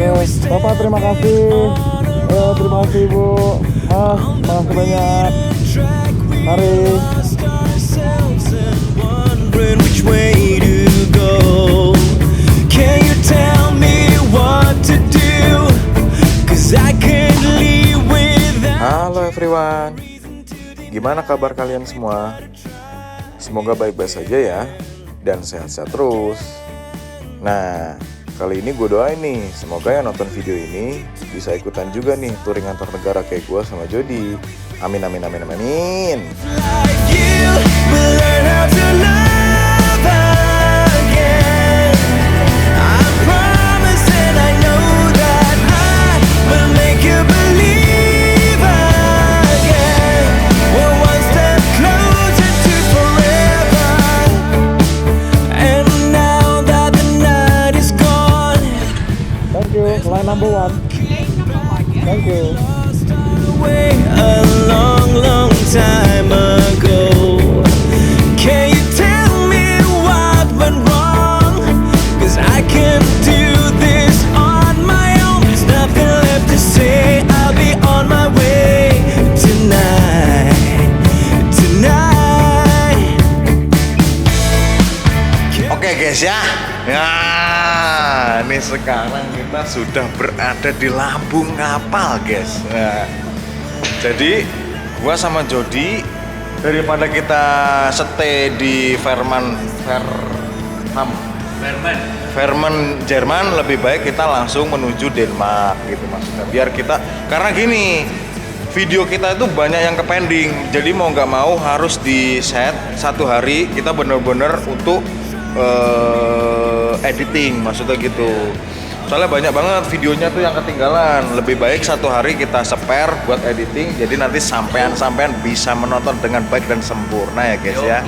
Bapak terima kasih. Terima kasih Bu. Makasih banyak. Mari. Halo everyone. Gimana kabar kalian semua? Semoga baik-baik saja ya dan sehat-sehat terus. Nah, kali ini gue doain nih, semoga yang nonton video ini bisa ikutan juga nih touring antar negara kayak gue sama Jody. Amin amin amin amin. Line number one. Thank you. A long, long time ago. Can you tell me what went wrong? 'Cause I can do this on my own. There's nothing left to say. I'll be on my way tonight. Tonight. Oke guys ya. Nah, ini sekarang kita sudah berada di lambung kapal, guys. Nah, jadi gua sama Jody daripada kita stay di Vermont, Jerman, lebih baik kita langsung menuju Denmark gitu maksudnya. Biar kita, karena gini, video kita itu banyak yang kepending. Jadi mau nggak mau harus di set satu hari kita bener-bener untuk editing, maksudnya gitu. Soalnya banyak banget videonya tuh yang ketinggalan. Lebih baik satu hari kita spare buat editing, jadi nanti sampean bisa menonton dengan baik dan sempurna ya guys ya.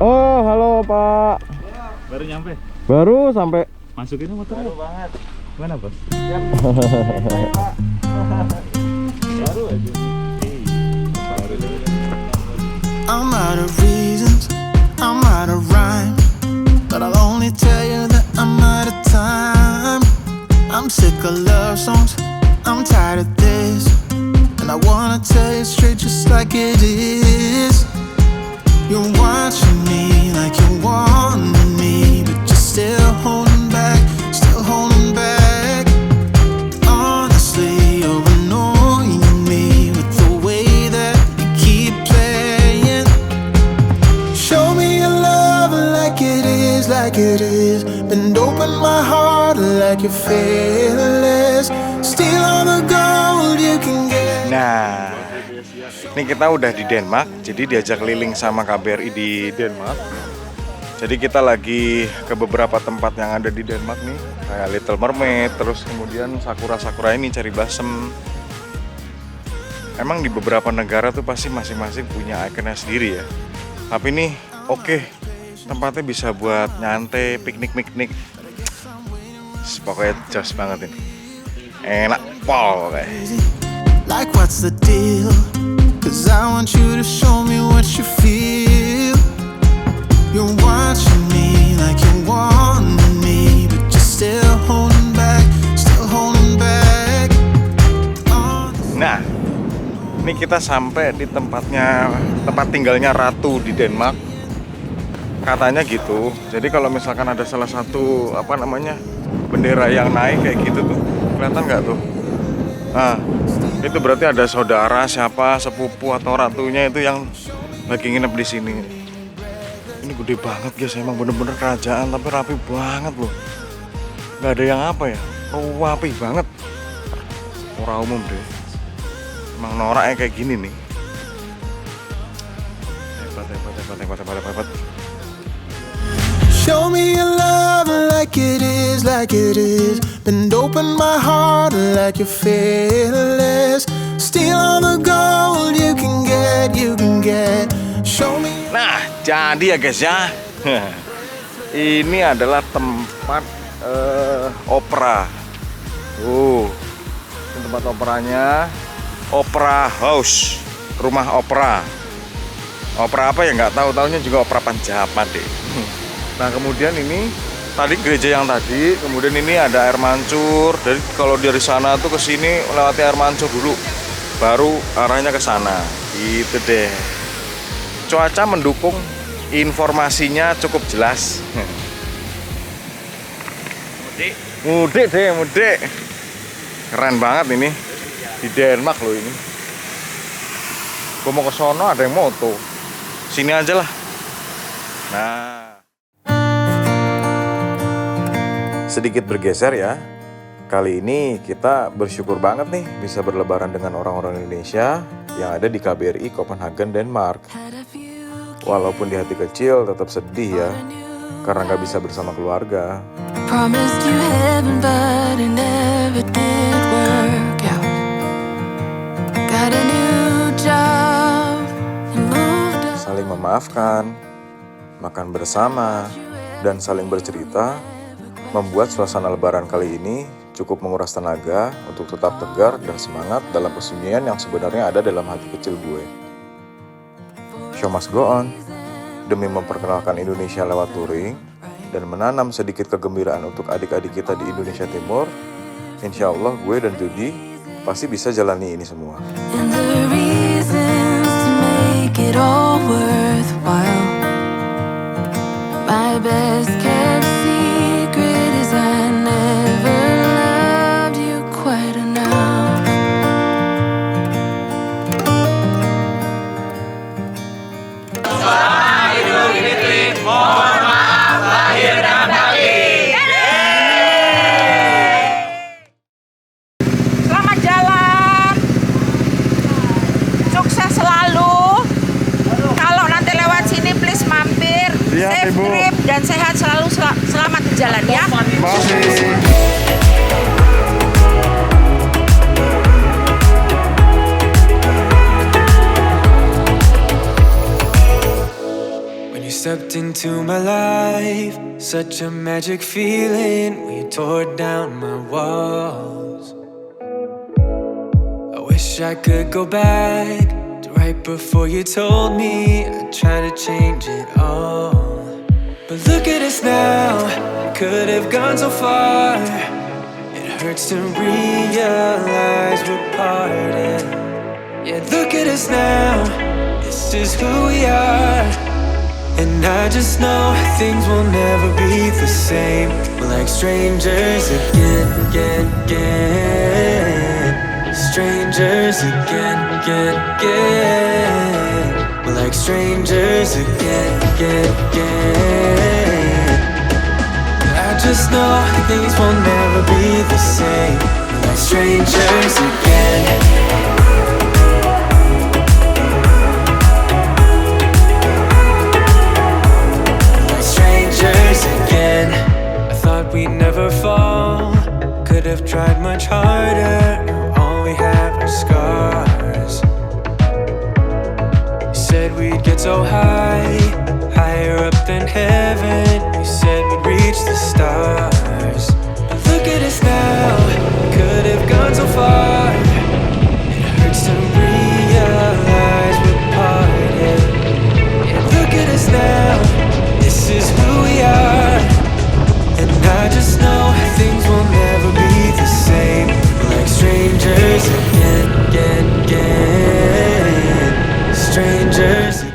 Oh, halo Pak. Baru nyampe? Baru sampai. Masukinnya motornya? Baru banget. Mana bos? Baru aja. I'm out of reasons, I'm out of rhyme, but I'll only tell you that I'm out of time. I'm sick of love songs, I'm tired of this, and I wanna tell you straight just like it is. You're watching me like you want me, but you're still holding back, still holding back. Honestly, you're annoying me with the way that you keep playing. Show me your love like it is. Bend open my heart like you're fearless. Steal all the gold you can get. Nah, ini kita udah di Denmark, jadi diajak keliling sama KBRI di Denmark. Jadi kita lagi ke beberapa tempat yang ada di Denmark nih, kayak Little Mermaid, terus kemudian sakura-sakura ini cari balsam. Emang di beberapa negara tuh pasti masing-masing punya ikonnya sendiri ya. Tapi nih oke, tempatnya bisa buat nyantai, piknik-piknik. Pokoknya jos banget ini. Enak pol kayak. Like what's the deal? 'Cause I want you to show me what you feel. You're watching me like you want me, but you're still holding back, still holding back. Nah, ini kita sampai di tempat tinggalnya Ratu di Denmark. Katanya gitu. Jadi kalau misalkan ada salah satu bendera yang naik kayak gitu tuh, kelihatan nggak tuh? Nah, itu berarti ada saudara siapa, sepupu atau ratunya itu yang lagi nginep di sini. Ini gede banget guys, emang bener-bener kerajaan tapi rapi banget loh. Nggak ada yang rapi banget. Orang umum deh. Emang noraknya kayak gini nih. Hebat. Show me your love like it is. Bend open my heart like you're fearless. Steal all the gold you can get. Show me. Nah, jadi ya guys ya. Ini adalah tempat opera. Ini tempat operanya. Opera House, rumah opera. Opera apa ya nggak tahu, taunya juga opera Panjapan deh. Nah kemudian ini tadi gereja yang tadi, kemudian ini ada air mancur. Jadi kalau dari sana tuh ke sini melewati air mancur dulu, baru arahnya ke sana. Gitu deh. Cuaca mendukung, informasinya cukup jelas. Mudik. Keren banget ini. Di Denmark loh ini. Gue mau ke sono ada yang moto. Sini aja lah. Nah. Sedikit bergeser ya. Kali ini kita bersyukur banget nih bisa berlebaran dengan orang-orang Indonesia yang ada di KBRI Copenhagen, Denmark. Walaupun di hati kecil tetap sedih ya, karena nggak bisa bersama keluarga. Promised you heaven, but it never did work out. Got a new job and moved on. Saling memaafkan, makan bersama, dan saling bercerita membuat suasana lebaran kali ini cukup menguras tenaga untuk tetap tegar dan semangat dalam kesunyian yang sebenarnya ada dalam hati kecil gue. Show must go on. Demi memperkenalkan Indonesia lewat touring dan menanam sedikit kegembiraan untuk adik-adik kita di Indonesia Timur, insya Allah gue dan Tudi pasti bisa jalani ini semua. And the reasons to make it all worthwhile. My best kept secret is I never loved you quite enough. Selamat jalan, sukses selalu. Kalau nanti lewat sini please mampir, Siap, safe Ibu. trip dan sehat selalu, selamat di jalan ya. When you stepped into my life, such a magic feeling when you tore down my walls. I wish I could go back to right before you told me I'd try to change it all. But look at us now, we could have gone so far. It hurts to realize we're parted. Yeah, look at us now, this is who we are. And I just know things will never be the same. We're like strangers again. Strangers again. We're like strangers again. I just know things will never be the same. We're like strangers again. Again, I thought we'd never fall. Could have tried much harder. Now all we have are scars. You said we'd get so high, higher up than heaven. You said we'd reach the stars. But look at us now, could have gone so far. It hurts to realize we're parted. Yeah, look at us now, this is who we are. And I just know things will never be the same. We're like strangers again. Strangers again.